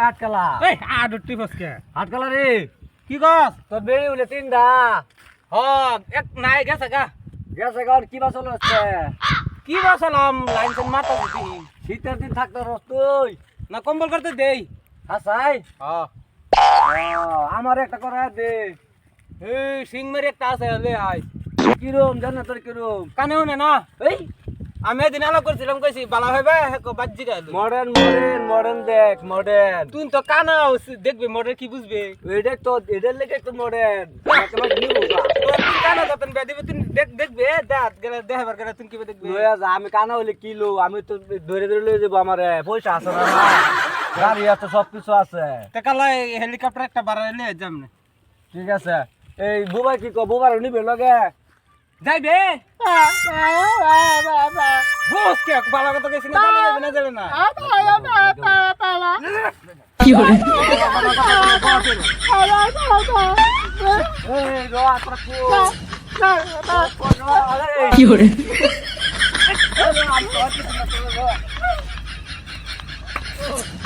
আটকালা এই আডুটি ফসকে আটকালা রে কি গছ তোর বেড়ি উলে তিনটা হ এক নাই গেছে গা গেছে গান কি বাসল হচ্ছে কি বাসালাম লাইন সেন মারতা দিতি শীতের দিন থাকতো রস তুই না কম্বল করতে দেই হাসাই হ্যাঁ আমার একটা করে দে এই সিং মেরে একটা আছে লে আই কিরম জানা তোর কিরম কানে হনে না এই আমি এদিন আলো করছিলাম কইছি বালা হইবে হেকো বাজ্জি গাইলো মডার্ন মডার্ন মডার্ন দেখ মডার্ন তুই তো কানা দেখবি মোটর কি বুঝবে এটা তো এটার লেগে তো মডার্ন তোমাকে নিবো তুই কানা যতন বে দিবে তুই দেখবে দাঁত গেলে দেখাবার গেলে তুই কি দেখবে লয়া যা আমি কানা হইলে কিলো আমি তো ধরে ধরে লয়ে যাবো আমারে পয়সা আছে না গাড়ি আছে সবকিছু আছে টাকালাই হেলিকপ্টার একটা বাড়াইলে যাম না ঠিক আছে এই বুবাই কি কো বুবার নিবে লগে যাইবে বস কে বালা কথা কইছিস না যাবে না কি হলো এই রো আত্রা কি হলো কো